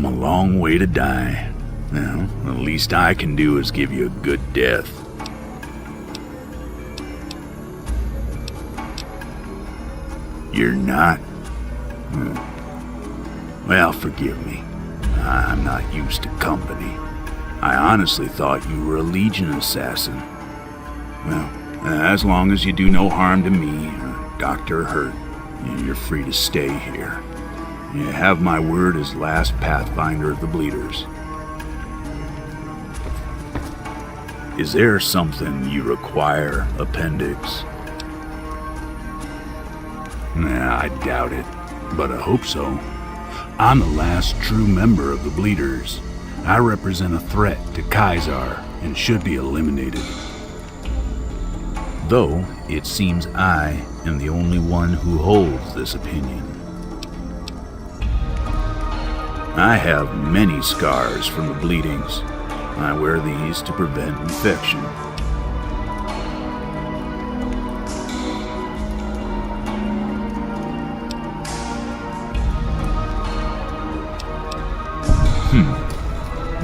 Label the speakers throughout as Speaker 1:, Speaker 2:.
Speaker 1: come a long way to die. Well, the least I can do is give you a good death. You're not? Well, forgive me. I'm not used to company. I honestly thought you were a Legion assassin. Well, as long as you do no harm to me or Dr. Hurt, you're free to stay here. You have my word as last Pathfinder of the Bleeders. Is there something you require, Appendix? Nah, I doubt it, but I hope so. I'm the last true member of the Bleeders. I represent a threat to Kaiser and should be eliminated. Though, it seems I am the only one who holds this opinion. I have many scars from the bleedings. I wear these to prevent infection.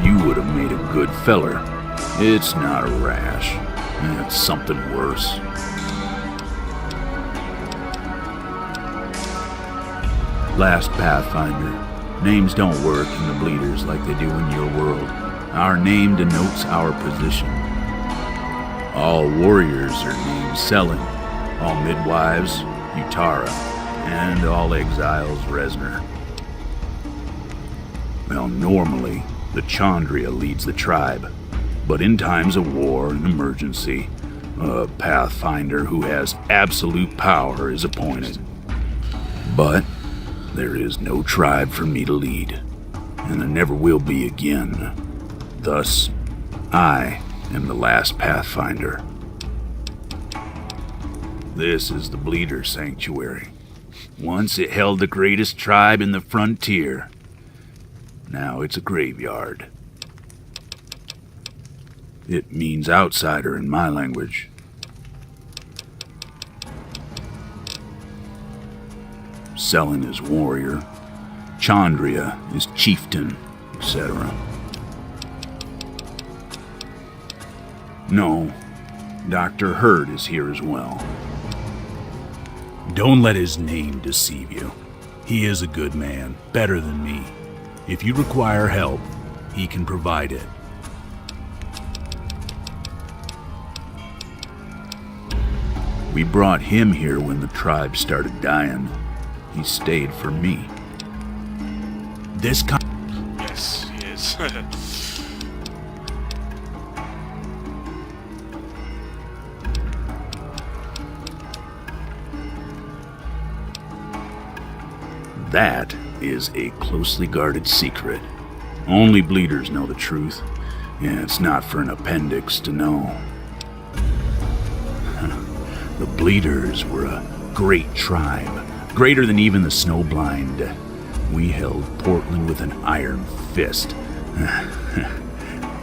Speaker 1: You would have made a good feller. It's not a rash. It's something worse. Last Pathfinder. Names don't work in the Bleeders like they do in your world. Our name denotes our position. All warriors are named Selin, all midwives, Utara, and all exiles, Resner. Well, normally, the Chandria leads the tribe, but in times of war and emergency, a Pathfinder who has absolute power is appointed. But there is no tribe for me to lead, and there never will be again. Thus, I am the last Pathfinder. This is the Bleeder Sanctuary. Once it held the greatest tribe in the frontier. Now it's a graveyard. It means outsider in my language. Selin is warrior, Chandria is chieftain, etc. No, Dr. Hurt is here as well. Don't let his name deceive you. He is a good man, better than me. If you require help, he can provide it. We brought him here when the tribe started dying. He stayed for me.
Speaker 2: Yes, he is.
Speaker 1: That is a closely guarded secret. Only Bleeders know the truth. Yeah, it's not for an appendix to know. The Bleeders were a great tribe, greater than even the Snowblind. We held Portland with an iron fist.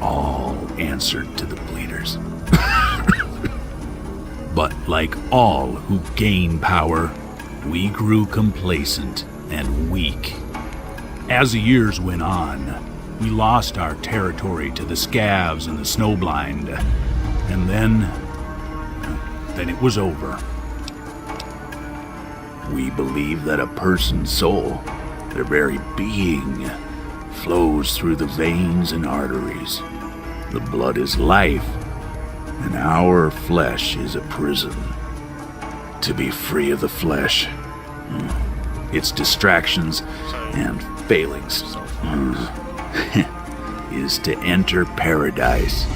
Speaker 1: All answered to the Bleeders. But like all who gain power, we grew complacent and weak. As the years went on, we lost our territory to the Scavs and the Snowblind, and then it was over. We believe that a person's soul, their very being, flows through the veins and arteries. The blood is life, and our flesh is a prison. To be free of the flesh, its distractions and failings, is to enter paradise.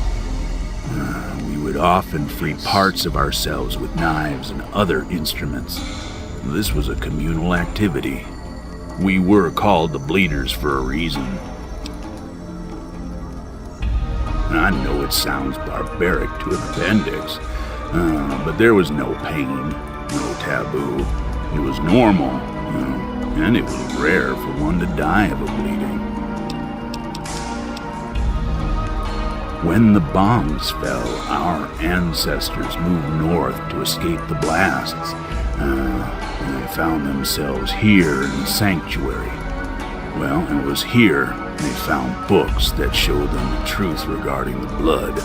Speaker 1: We would often free parts of ourselves with knives and other instruments. This was a communal activity. We were called the Bleeders for a reason. I know it sounds barbaric to an appendix, but there was no pain, no taboo. It was normal, and it was rare for one to die of a bleeding. When the bombs fell, our ancestors moved north to escape the blasts. They found themselves here in the sanctuary. Well, it was here They found books that showed them the truth regarding the blood.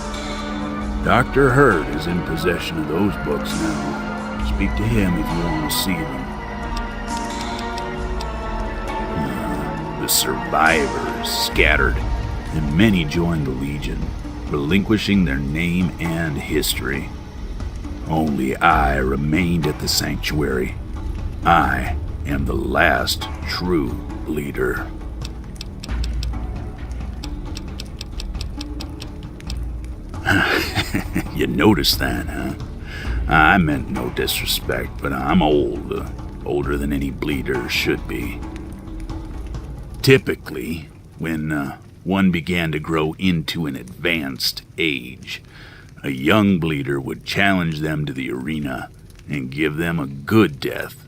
Speaker 1: Dr. Hurt is in possession of those books now. Speak to him if you want to see them. The survivors scattered, and many joined the Legion, relinquishing their name and history. Only I remained at the sanctuary. I am the last true leader. You noticed that, huh? I meant no disrespect, but I'm old. Older than any bleeder should be. Typically, when one began to grow into an advanced age, a young bleeder would challenge them to the arena and give them a good death.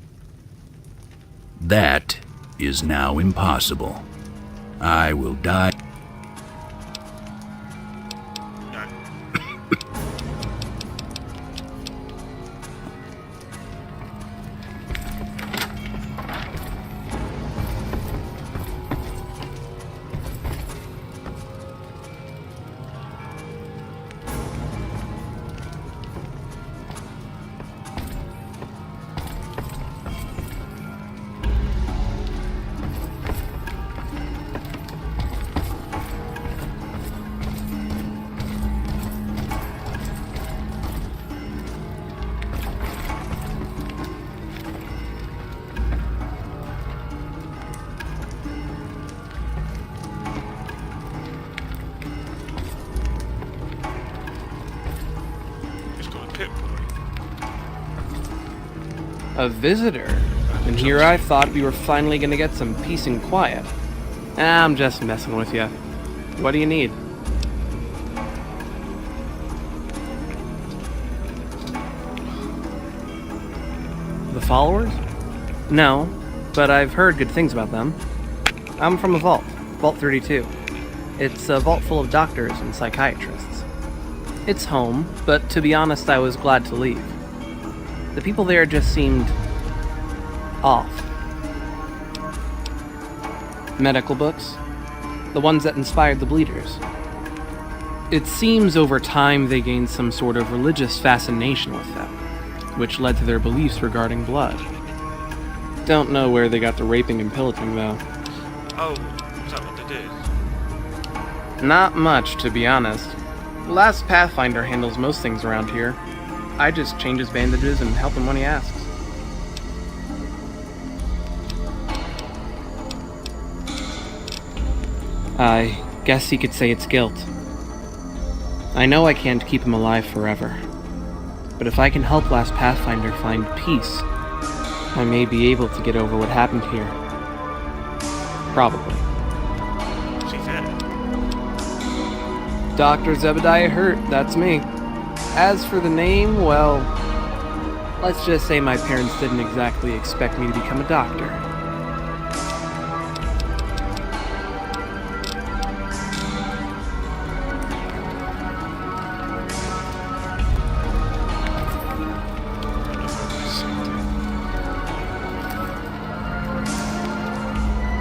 Speaker 1: That is now impossible. I will die.
Speaker 3: A visitor? And here I thought we were finally gonna get some peace and quiet. I'm just messing with you. What do you need? The followers? No, but I've heard good things about them. I'm from a vault, Vault 32. It's a vault full of doctors and psychiatrists. It's home, but to be honest, I was glad to leave. The people there just seemed off. Medical books, the ones that inspired the bleeders. It seems over time they gained some sort of religious fascination with them, which led to their beliefs regarding blood. Don't know where they got the raping and pillaging, though.
Speaker 2: Oh, is that what they did?
Speaker 3: Not much, to be honest. Last Pathfinder handles most things around here. I just change his bandages and help him when he asks. I guess you could say it's guilt. I know I can't keep him alive forever, but if I can help Last Pathfinder find peace, I may be able to get over what happened here. Probably.
Speaker 2: She's there.
Speaker 3: Dr. Zebediah Hurt, that's me. As for the name, well, let's just say my parents didn't exactly expect me to become a doctor.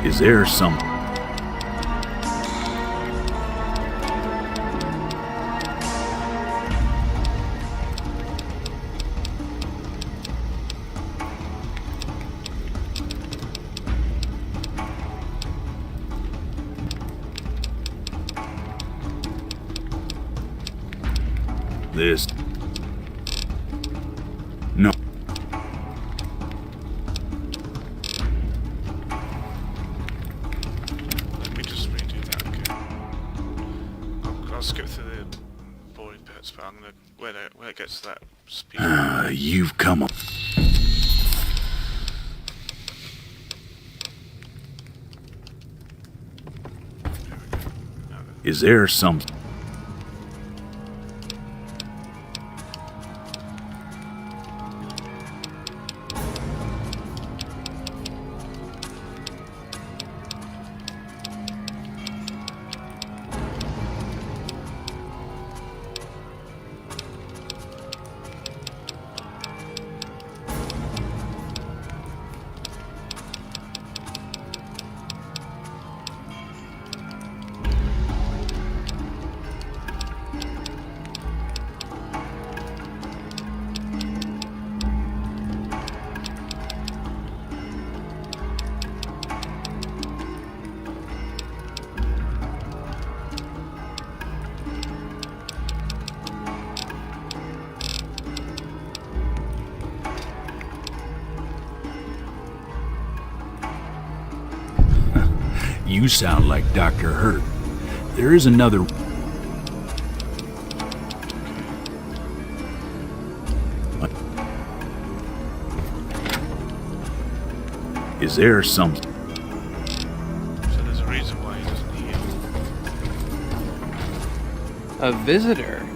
Speaker 1: Is there some... This... No.
Speaker 2: Let me just redo that again. I'll skip through the boring bits, but I'm gonna when it gets to that speed.
Speaker 1: You've come up. Is there some... You sound like Dr. Hurt. There is another... Is there some...
Speaker 2: So there's a reason why he doesn't heal.
Speaker 3: A visitor?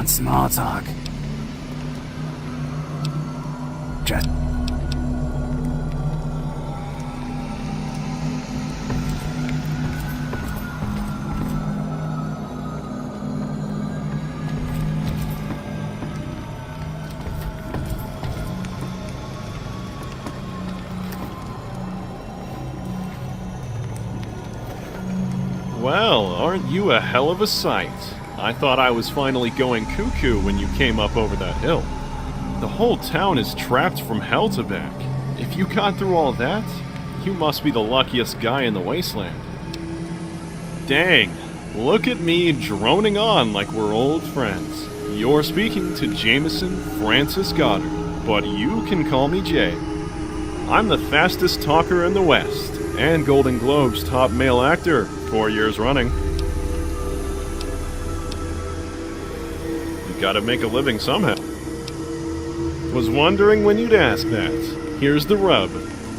Speaker 4: want small talk? Just...
Speaker 5: Well, aren't you a hell of a sight? I thought I was finally going cuckoo when you came up over that hill. The whole town is trapped from hell to back. If you got through all that, you must be the luckiest guy in the wasteland. Dang, look at me droning on like we're old friends. You're speaking to Jameson Francis Goddard, but you can call me Jay. I'm the fastest talker in the West, and Golden Globe's top male actor, 4 years running. You gotta make a living somehow. Was wondering when you'd ask that. Here's the rub.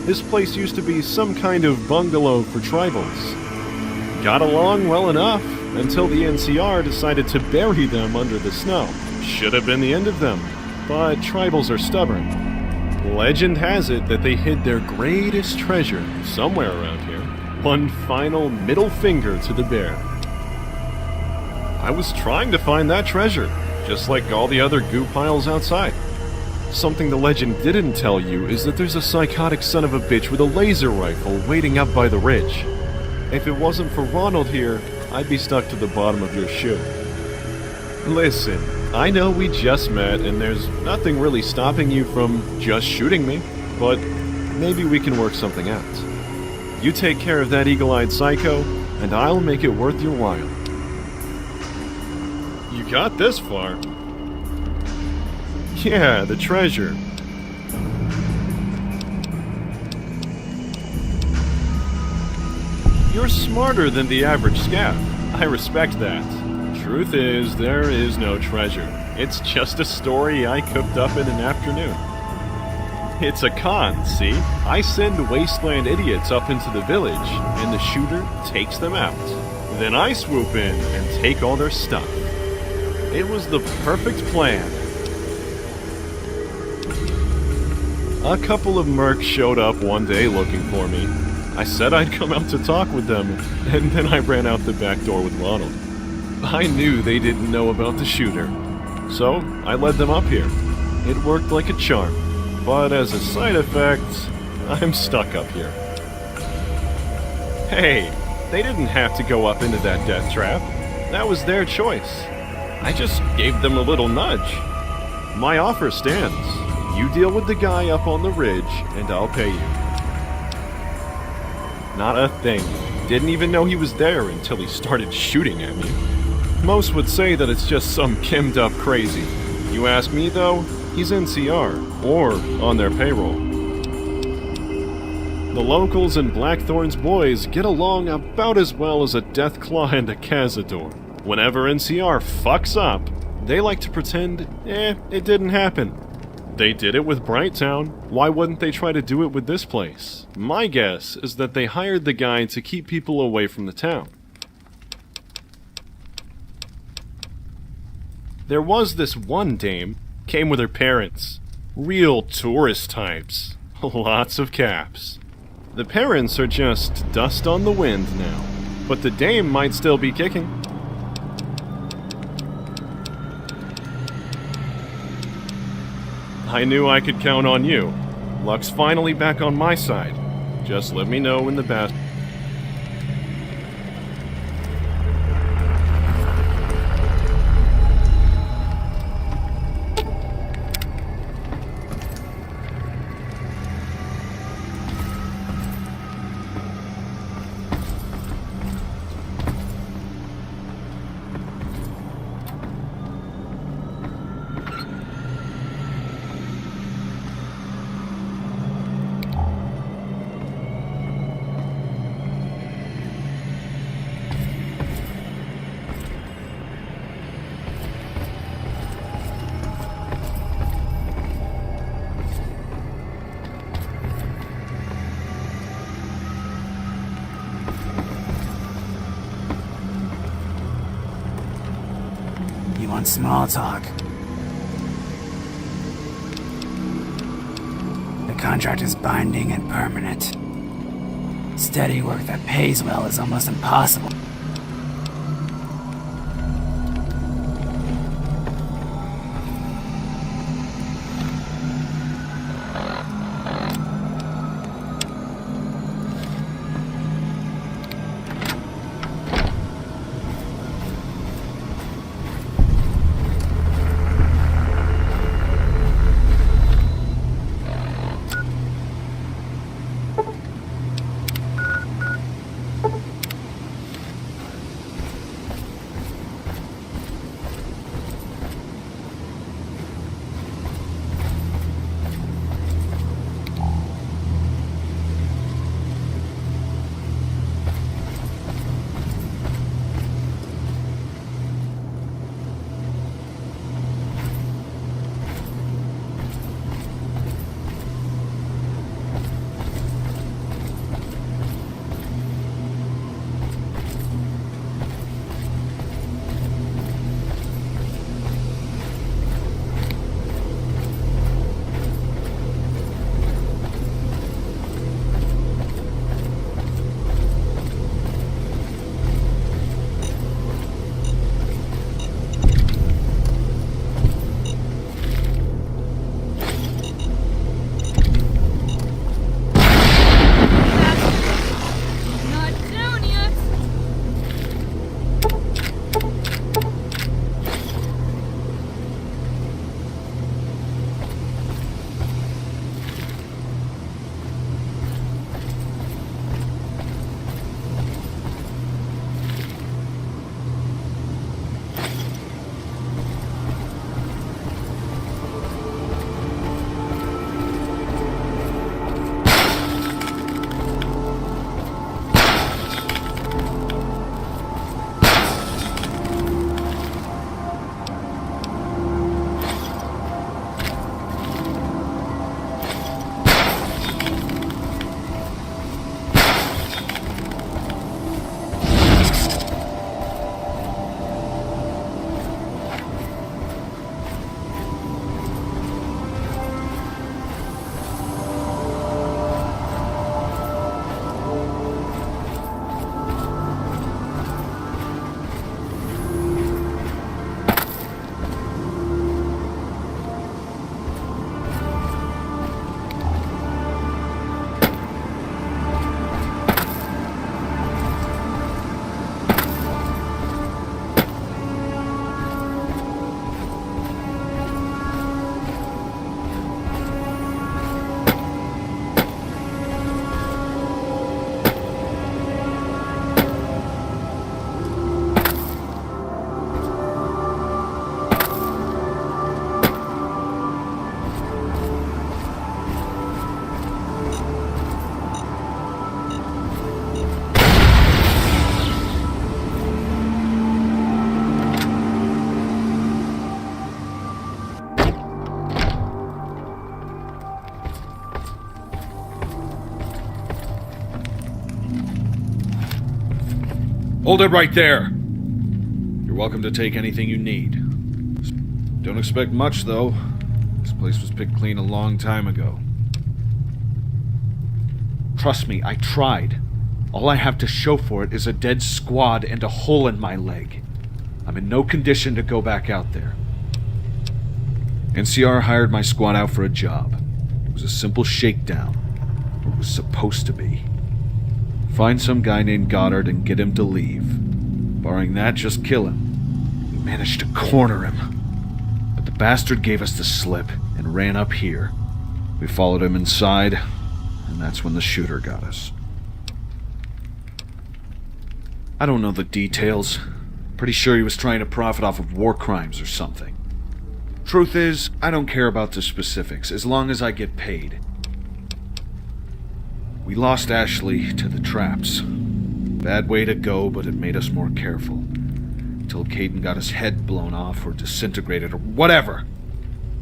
Speaker 5: This place used to be some kind of bungalow for tribals. Got along well enough until the NCR decided to bury them under the snow. Should have been the end of them, but tribals are stubborn. Legend has it that they hid their greatest treasure somewhere around here. One final middle finger to the bear. I was trying to find that treasure, just like all the other goo piles outside. Something the legend didn't tell you is that there's a psychotic son of a bitch with a laser rifle waiting up by the ridge. If it wasn't for Ronald here, I'd be stuck to the bottom of your shoe. Listen, I know we just met and there's nothing really stopping you from just shooting me, but maybe we can work something out. You take care of that eagle-eyed psycho, and I'll make it worth your while. You got this far. Yeah, the treasure. You're smarter than the average scav. I respect that. Truth is, there is no treasure. It's just a story I cooked up in an afternoon. It's a con, see? I send wasteland idiots up into the village, and the shooter takes them out. Then I swoop in and take all their stuff. It was the perfect plan. A couple of mercs showed up one day looking for me. I said I'd come out to talk with them, and then I ran out the back door with Ronald. I knew they didn't know about the shooter, so I led them up here. It worked like a charm, but as a side effect, I'm stuck up here. Hey, they didn't have to go up into that death trap. That was their choice. I just gave them a little nudge. My offer stands. You deal with the guy up on the ridge, and I'll pay you. Not a thing. Didn't even know he was there until he started shooting at me. Most would say that it's just some chemmed up crazy. You ask me though, he's NCR, or on their payroll. The locals and Blackthorn's boys get along about as well as a Deathclaw and a Cazador. Whenever NCR fucks up, they like to pretend, it didn't happen. They did it with Brighttown. Why wouldn't they try to do it with this place? My guess is that they hired the guy to keep people away from the town. There was this one dame, came with her parents. Real tourist types. Lots of caps. The parents are just dust on the wind now, but the dame might still be kicking. I knew I could count on you. Luck's finally back on my side. Just let me know when the bat...
Speaker 4: small talk. The contract is binding and permanent. Steady work that pays well is almost impossible.
Speaker 1: Hold it right there! You're welcome to take anything you need. Don't expect much, though. This place was picked clean a long time ago. Trust me, I tried. All I have to show for it is a dead squad and a hole in my leg. I'm in no condition to go back out there. NCR hired my squad out for a job. It was a simple shakedown. Or it was supposed to be. Find some guy named Goddard and get him to leave. Barring that, just kill him. We managed to corner him. But the bastard gave us the slip and ran up here. We followed him inside, and that's when the shooter got us. I don't know the details. Pretty sure he was trying to profit off of war crimes or something. Truth is, I don't care about the specifics, as long as I get paid. We lost Ashley to the traps. Bad way to go, but it made us more careful. Until Caden got his head blown off or disintegrated or whatever.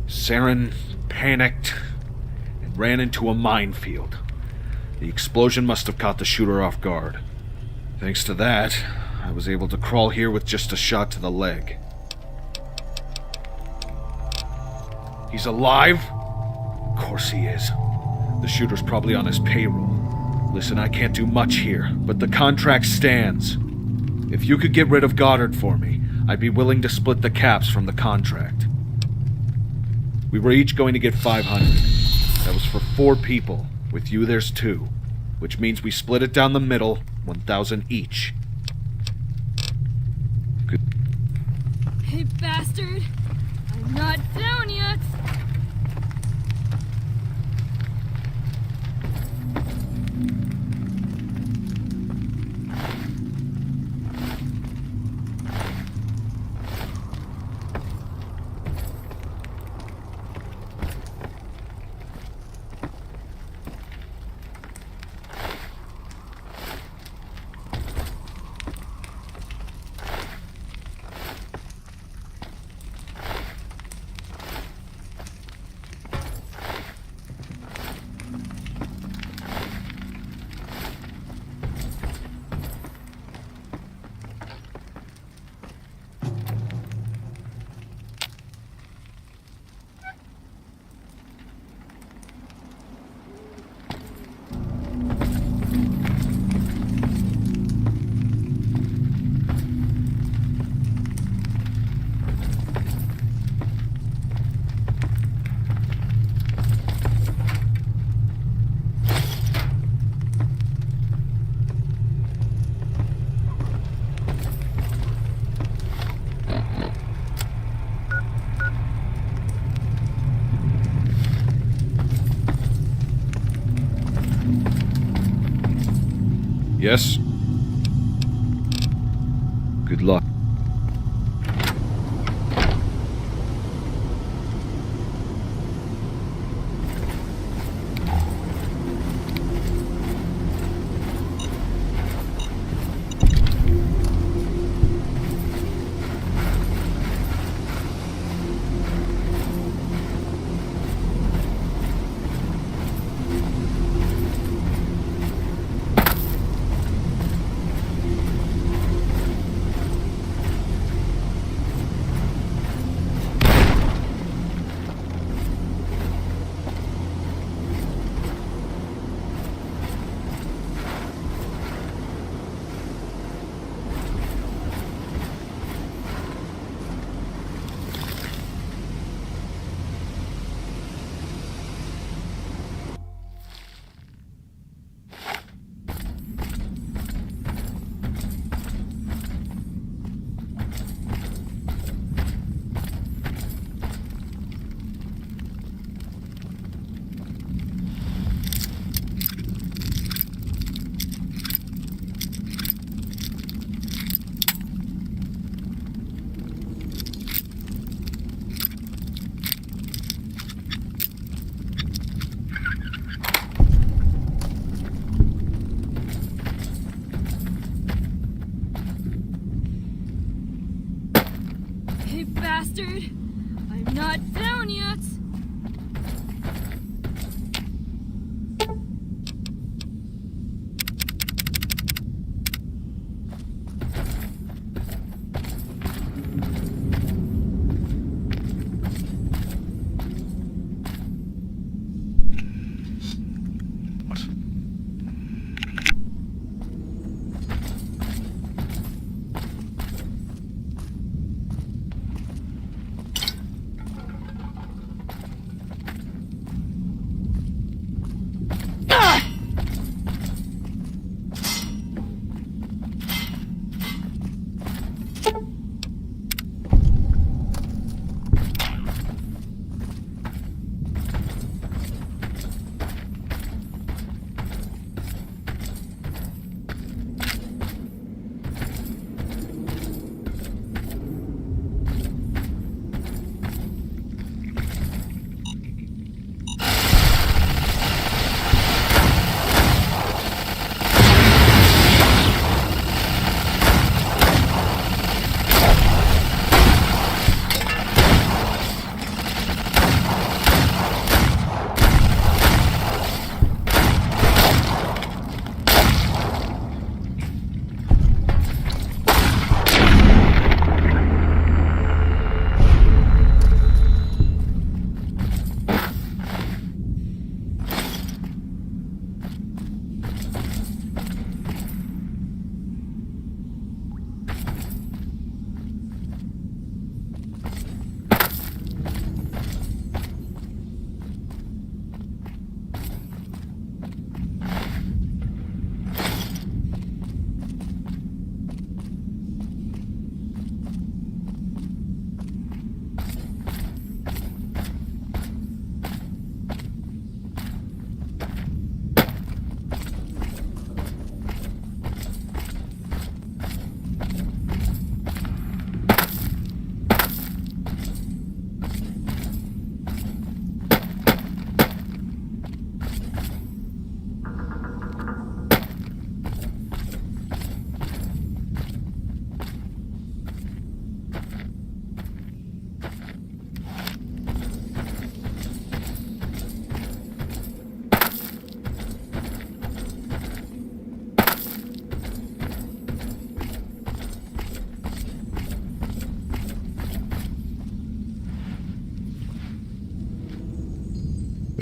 Speaker 1: Saren panicked and ran into a minefield. The explosion must have caught the shooter off guard. Thanks to that, I was able to crawl here with just a shot to the leg.
Speaker 6: He's alive? Of course he is. The shooter's probably on his payroll. Listen, I can't do much here, but the contract stands. If you could get rid of Goddard for me, I'd be willing to split the caps from the contract. We were each going to get 500. That was for 4 people. With you, there's 2. Which means we split it down the middle, 1,000 each. Good.
Speaker 7: Hey, bastard! I'm not down yet!
Speaker 6: Yes? Good luck.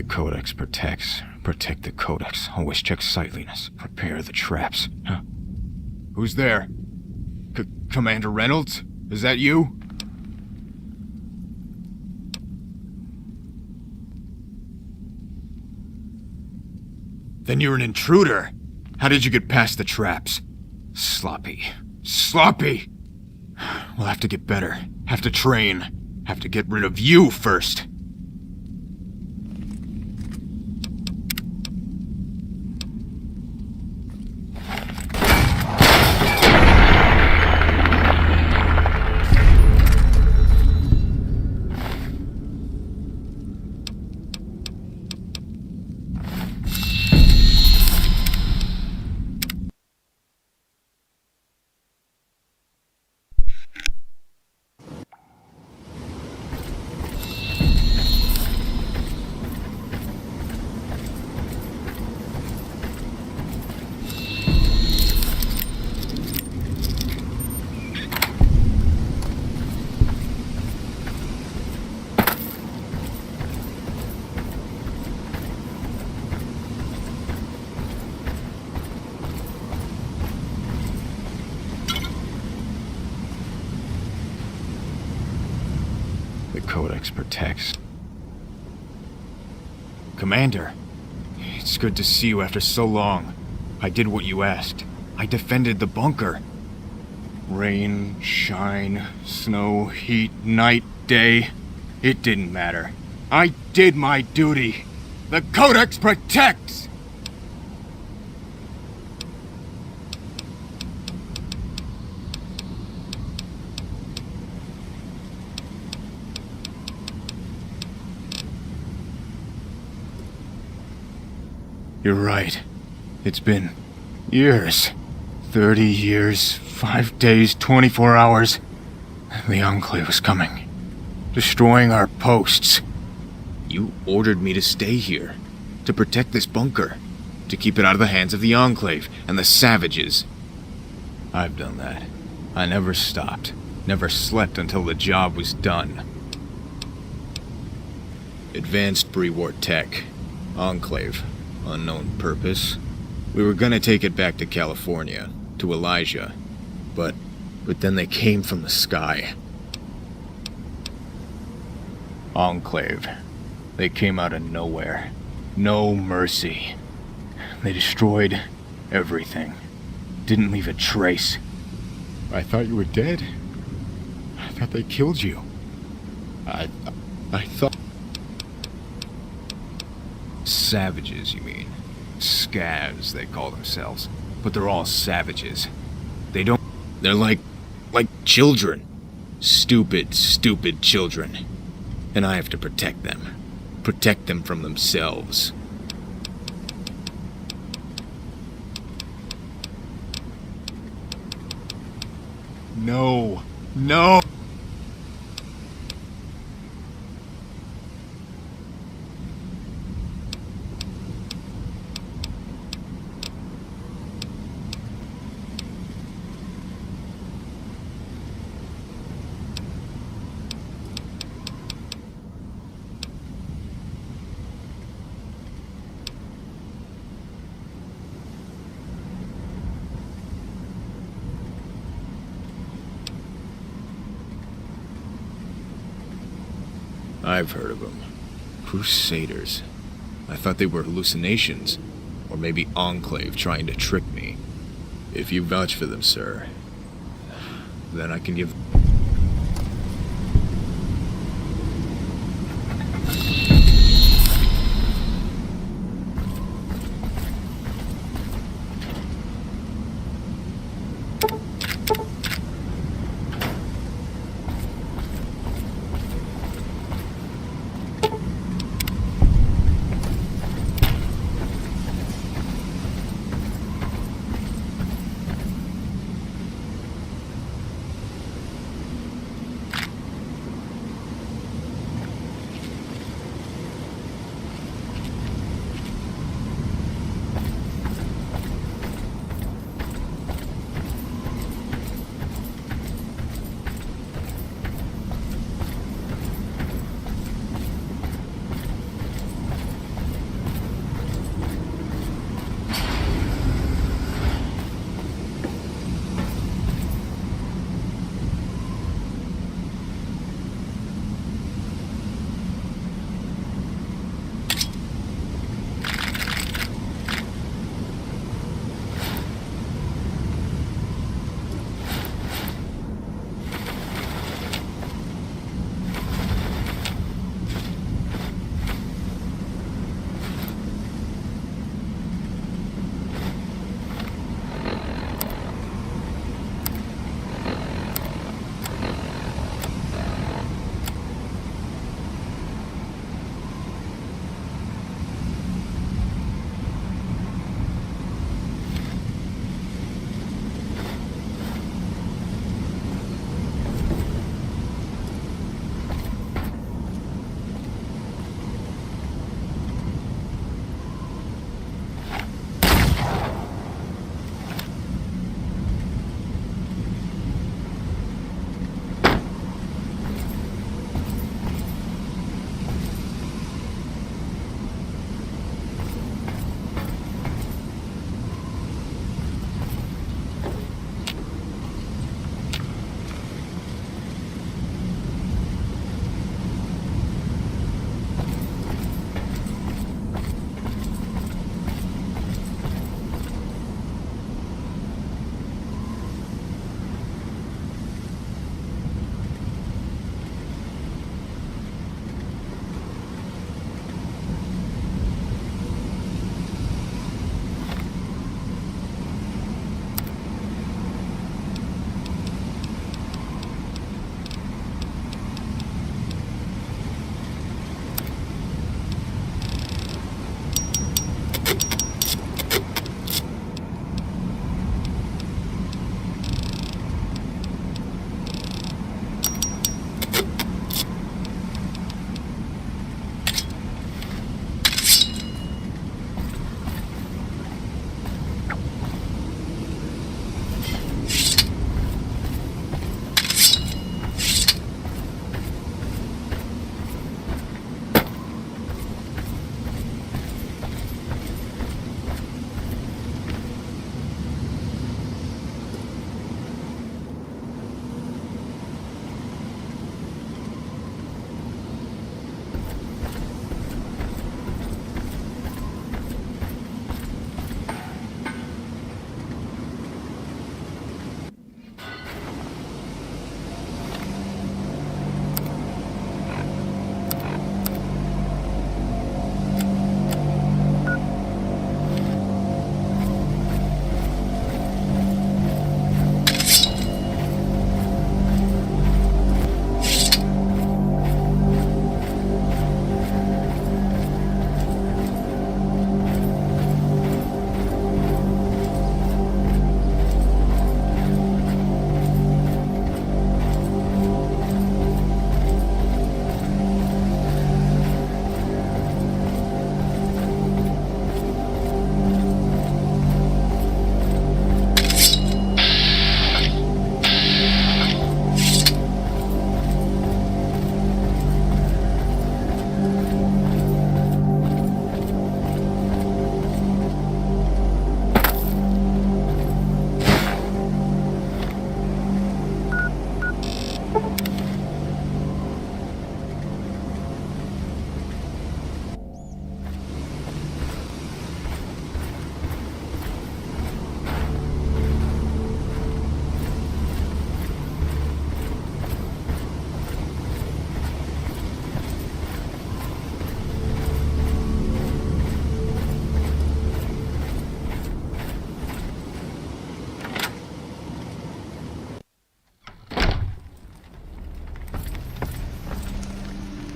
Speaker 8: The Codex protects. Protect the Codex. Always check sightliness. Prepare the traps. Huh? Who's there? Commander Reynolds? Is that you? Then you're an intruder. How did you get past the traps? Sloppy. Sloppy! We'll have to get better. Have to train. Have to get rid of you first. The Codex protects. Commander, it's good to see you after so long. I did what you asked. I defended the bunker. Rain, shine, snow, heat, night, day. It didn't matter. I did my duty. The Codex protects! You're right. It's been years. 30 years, 5 days, 24 hours. The Enclave was coming. Destroying our posts. You ordered me to stay here. To protect this bunker. To keep it out of the hands of the Enclave and the savages. I've done that. I never stopped. Never slept until the job was done. Advanced pre-war tech. Enclave. Unknown purpose. We were gonna take it back to California, to Elijah, but then they came from the sky. Enclave. They came out of nowhere. No mercy. They destroyed everything. Didn't leave a trace. I thought you were dead. I thought they killed you. I thought... Savages, you mean? Scavs, they call themselves. But they're all savages. They're like children. Stupid, stupid children. And I have to protect them. Protect them from themselves. No. No! I've heard of them. Crusaders. I thought they were hallucinations. Or maybe Enclave trying to trick me. If you vouch for them, sir, then I can give...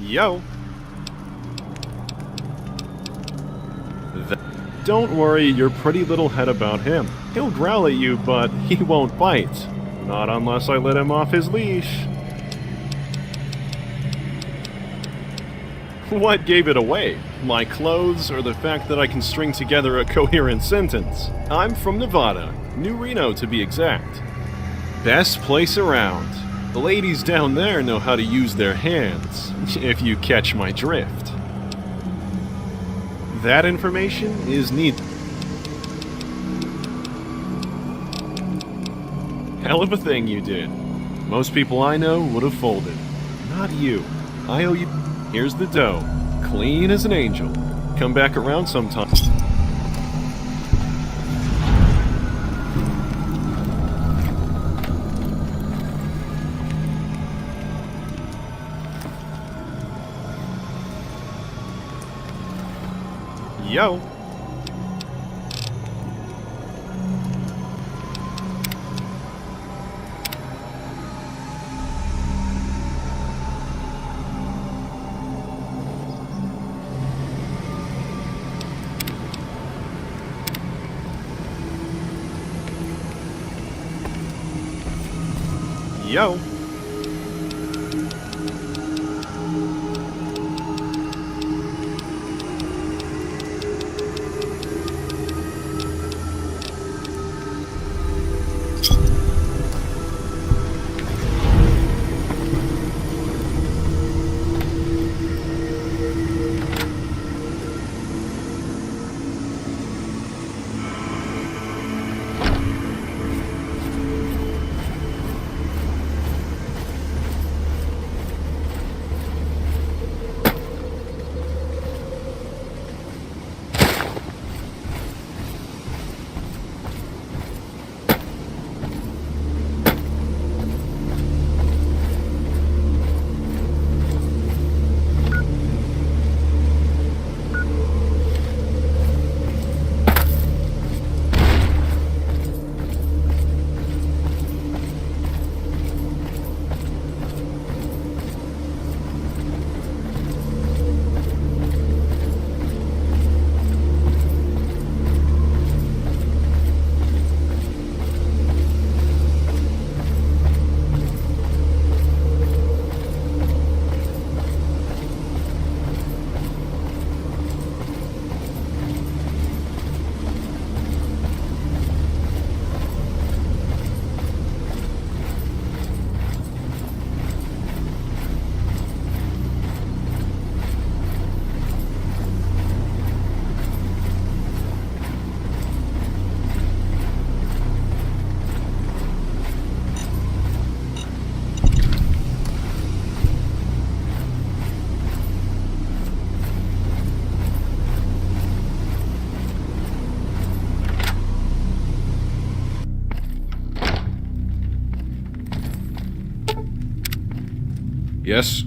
Speaker 5: Yo. Don't worry your pretty little head about him. He'll growl at you, but he won't bite. Not unless I let him off his leash. What gave it away? My clothes or the fact that I can string together a coherent sentence? I'm from Nevada, New Reno to be exact. Best place around. The ladies down there know how to use their hands, if you catch my drift. That information is needed. Hell of a thing you did. Most people I know would have folded. Not you. I owe you. Here's the dough. Clean as an angel. Come back around sometime. Yo. Yo.
Speaker 6: Yes?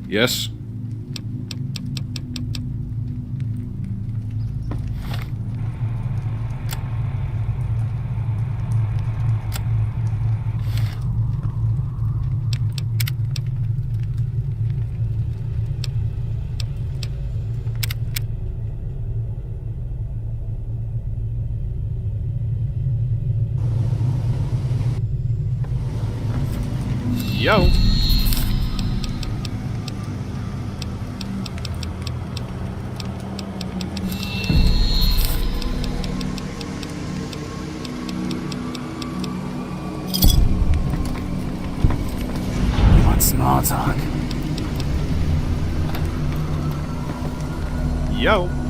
Speaker 6: Yes?
Speaker 5: Yo.
Speaker 4: You want small talk?
Speaker 5: Yo.